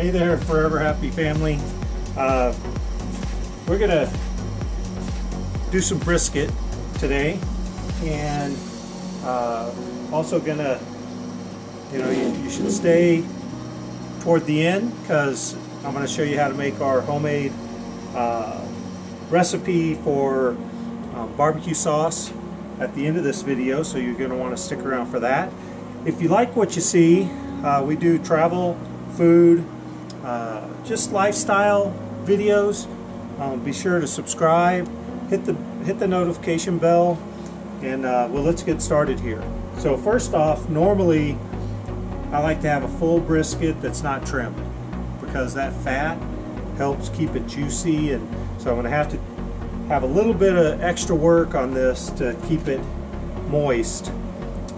Hey there, Forever Happy family. We're gonna do some brisket today, and also gonna, you should stay toward the end because I'm gonna show you how to make our homemade recipe for barbecue sauce at the end of this video, so you're gonna want to stick around for that. If you like what you see, we do travel, food, just lifestyle videos. Be sure to subscribe, hit the notification bell, and well, let's get started here. So first off, normally I like to have a full brisket that's not trimmed because that fat helps keep it juicy, and so I'm going to have a little bit of extra work on this to keep it moist,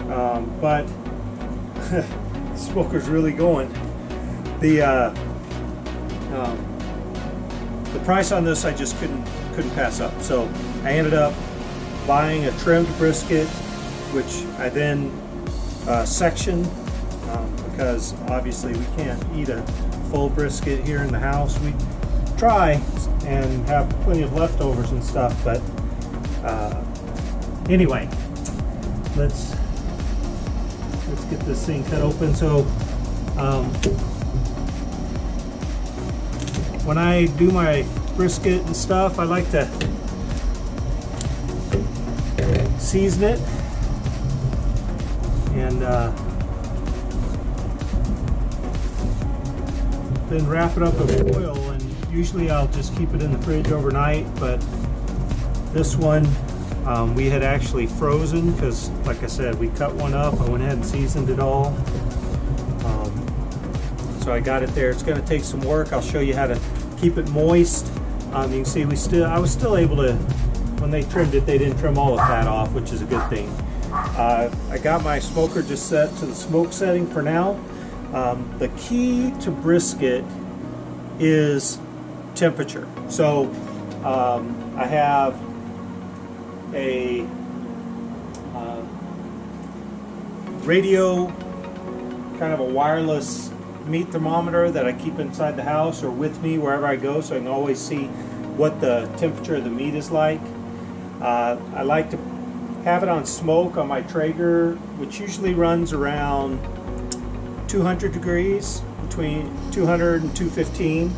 but the smoker's really going. The price on this I just couldn't pass up, so I ended up buying a trimmed brisket, which I then sectioned because obviously we can't eat a full brisket here in the house. We try and have plenty of leftovers and stuff, but anyway, let's get this thing cut open. So when I do my brisket and stuff, I like to season it and then wrap it up in foil, and usually I'll just keep it in the fridge overnight, but this one we had actually frozen because, like I said, we cut one up. I went ahead and seasoned it all. So I got it there. It's going to take some work. I'll show you how to keep it moist. You can see I was still able to, when they trimmed it, they didn't trim all the fat off, which is a good thing. I got my smoker just set to the smoke setting for now. The key to brisket is temperature. So I have a radio, kind of a wireless meat thermometer that I keep inside the house or with me wherever I go, so I can always see what the temperature of the meat is like. I like to have it on smoke on my Traeger, which usually runs around 200 degrees, between 200 and 215.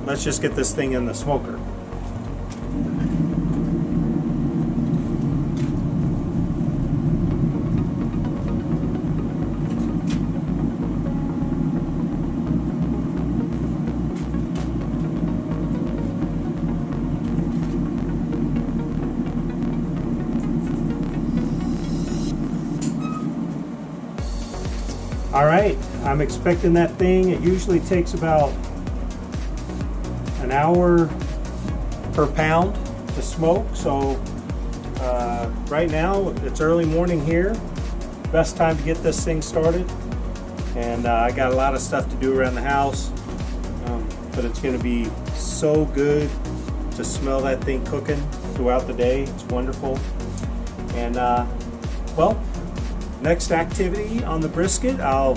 Let's just get this thing in the smoker. All right, I'm expecting that thing. It usually takes about an hour per pound to smoke. So right now it's early morning here. Best time to get this thing started. And I got a lot of stuff to do around the house, but it's going to be so good to smell that thing cooking throughout the day. It's wonderful. And well, next activity on the brisket, I'll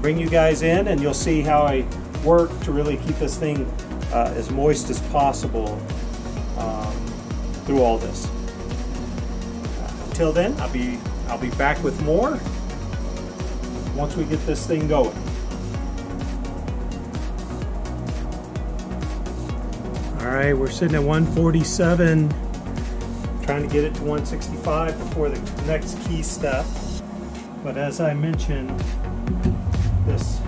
bring you guys in and you'll see how I work to really keep this thing as moist as possible through all this. Until then, I'll be back with more once we get this thing going. All right, we're sitting at 147. Trying to get it to 165 before the next key step. But as I mentioned, this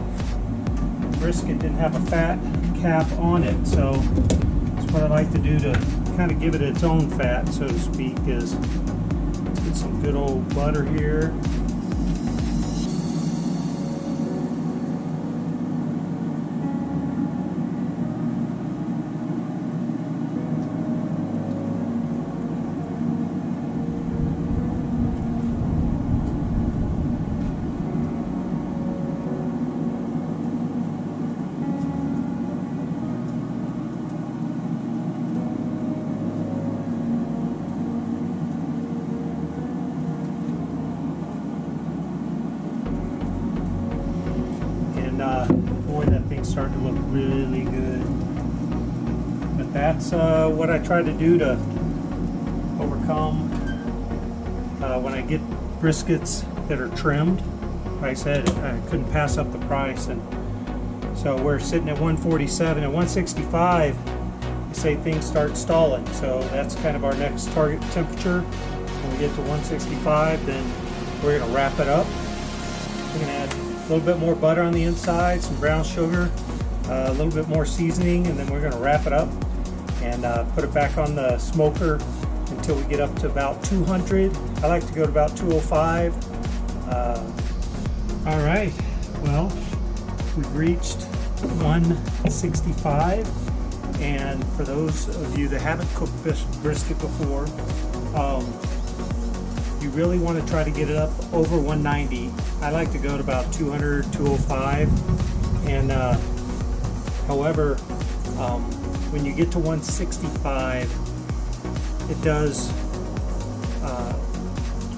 brisket didn't have a fat cap on it, so that's what I like to do to kind of give it its own fat, so to speak, is get some good old butter here. starting to look really good. But that's what I try to do to overcome when I get briskets that are trimmed. Like I said, I couldn't pass up the price, and so we're sitting at 147. At 165, they say things start stalling, so that's kind of our next target temperature. When we get to 165, then we're going to wrap it up. We're going to add a little bit more butter on the inside, some brown sugar, a little bit more seasoning, and then we're going to wrap it up and put it back on the smoker until we get up to about 200. I like to go to about 205. All right, well, we've reached 165, and for those of you that haven't cooked brisket before, you really want to try to get it up over 190. I like to go to about 200, 205, and however, when you get to 165, it does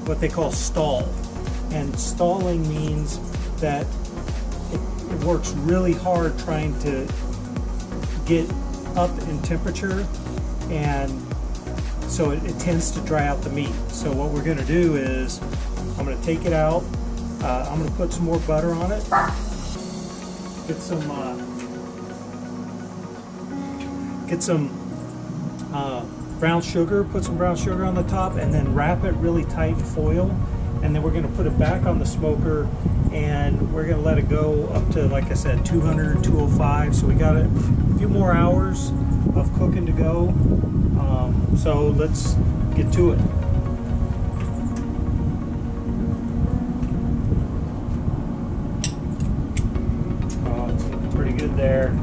what they call stall. And stalling means that it works really hard trying to get up in temperature, and so it tends to dry out the meat. So what we're going to do is I'm going to take it out. I'm going to put some more butter on it. Get some brown sugar. Put some brown sugar on the top, and then wrap it really tight in foil. And then we're going to put it back on the smoker, and we're going to let it go up to, like I said, 200, 205. So we got a few more hours of cooking to go. So let's get to it. Oh, it's looking pretty good there.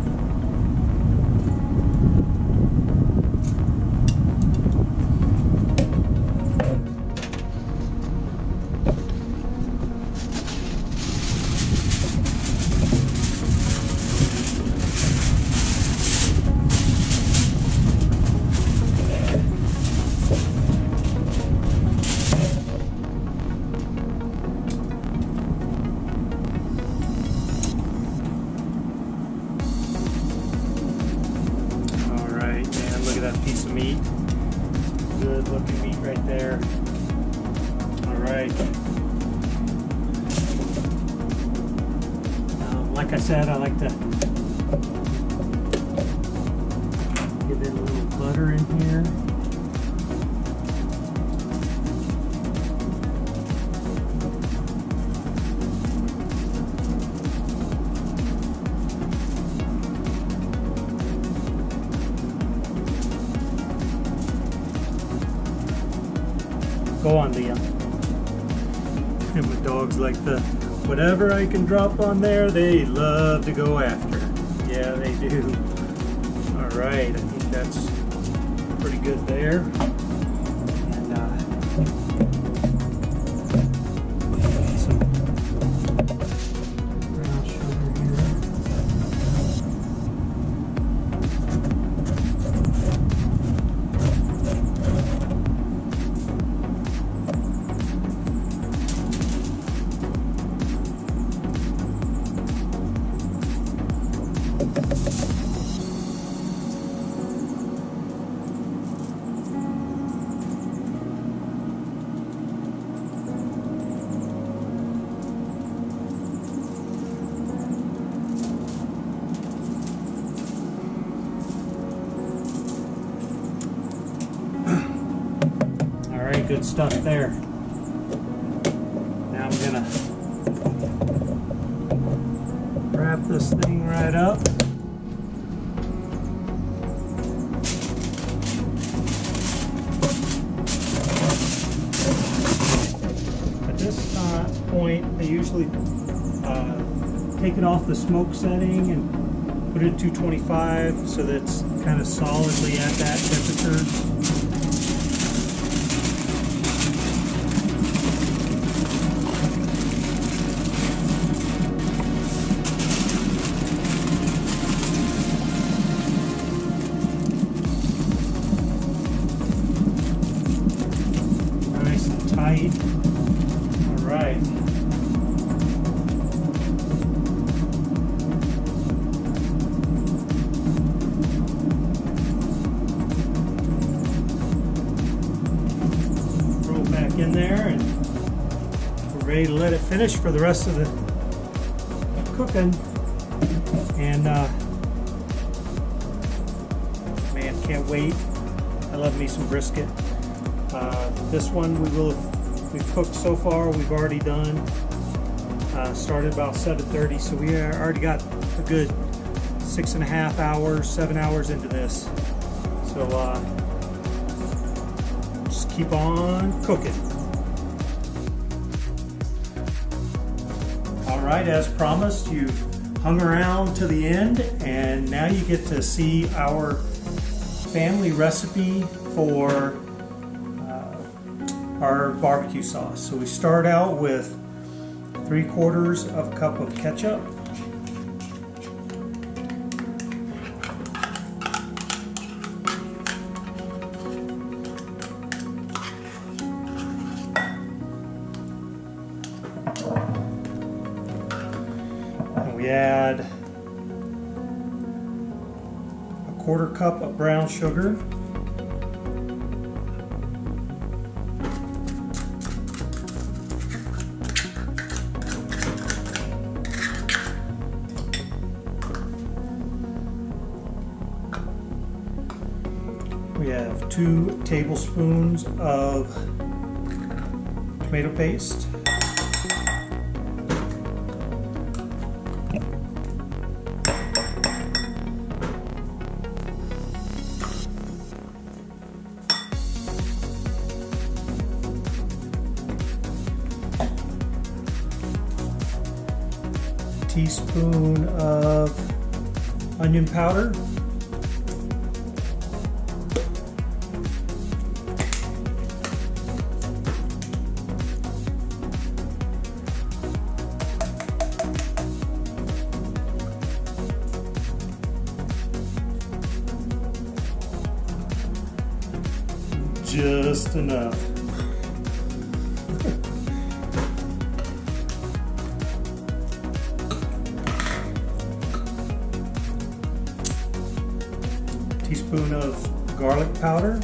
That piece of meat, good looking meat right there. All right, like I said, I like to give it a little butter in here. Go on, Liam. And my dogs like the, whatever I can drop on there, they love to go after. Yeah, they do. All right, I think that's pretty good there. And some brown sugar here. Good stuff there. Now I'm gonna wrap this thing right up. At this point, I usually take it off the smoke setting and put it at 225 so that it's kind of solidly at that temperature. Tight. All right. back in there, and we're ready to let it finish for the rest of the cooking. And man, can't wait. I love me some brisket. This one we've cooked so far. We've already done. Started about 7:30, so we already got a good 6.5 hours, 7 hours into this. So just keep on cooking. All right, as promised, you've hung around to the end, and now you get to see our family recipe for our barbecue sauce. So we start out with 3/4 of a cup of ketchup. And we add a 1/4 cup of brown sugar. We have 2 tablespoons of tomato paste. A teaspoon of onion powder. Just enough. Teaspoon of garlic powder.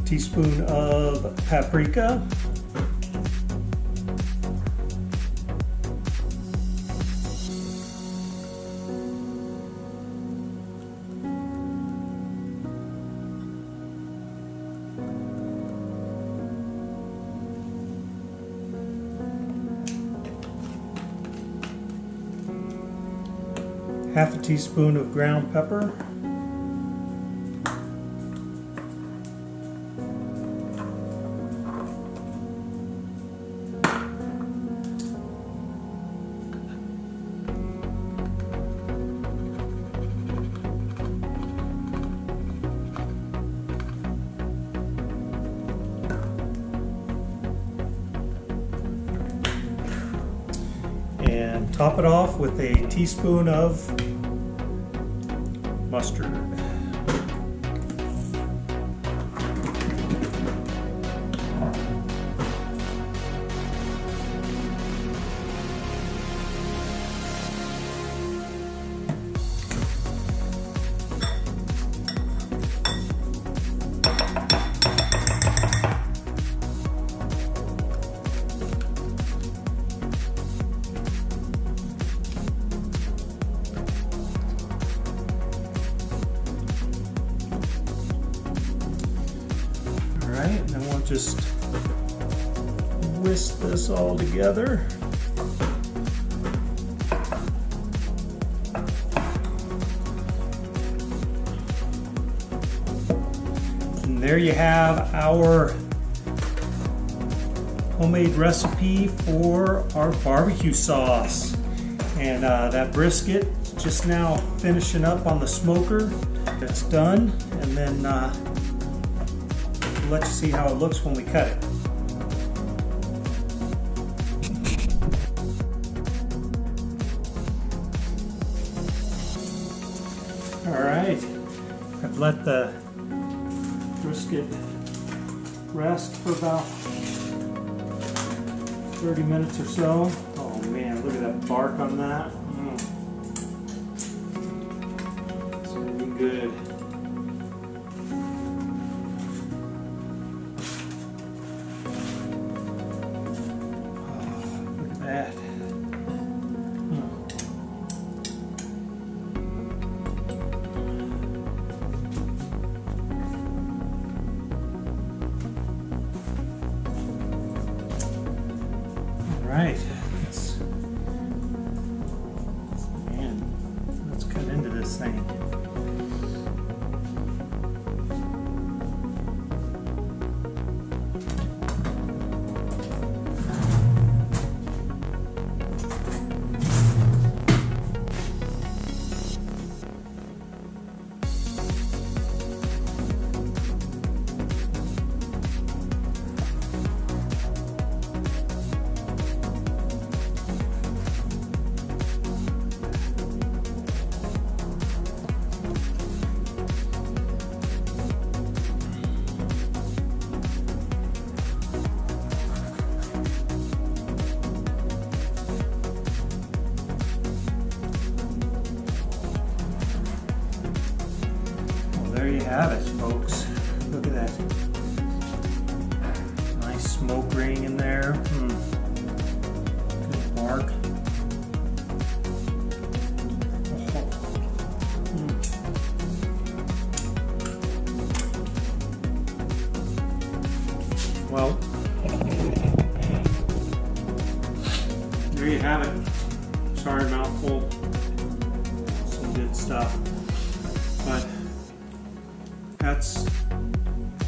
Teaspoon of paprika. Half a teaspoon of ground pepper. And top it off with a teaspoon of mustard. And then we'll just whisk this all together. And there you have our homemade recipe for our barbecue sauce. And that brisket just now finishing up on the smoker. It's done, and then let you see how it looks when we cut it. All right, I've let the brisket rest for about 30 minutes or so. Oh man, look at that bark on that. It's gonna be good. Oh, look at that. Right, let's cut into this thing. There you have it, folks. Look at that. Nice smoke ring in there. Good bark. Well, there you have it. Sorry, mouthful. Some good stuff. But that's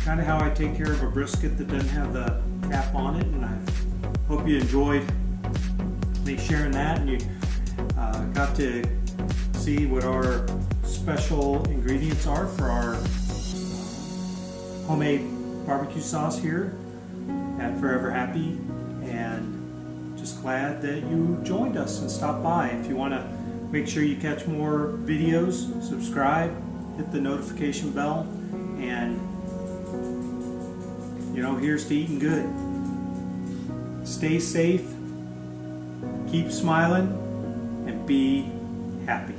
kind of how I take care of a brisket that doesn't have the cap on it, and I hope you enjoyed me sharing that, and you got to see what our special ingredients are for our homemade barbecue sauce here at Forever Happy, and just glad that you joined us and stopped by. If you want to make sure you catch more videos, subscribe, hit the notification bell, and here's to eating good. Stay safe, keep smiling, and be happy.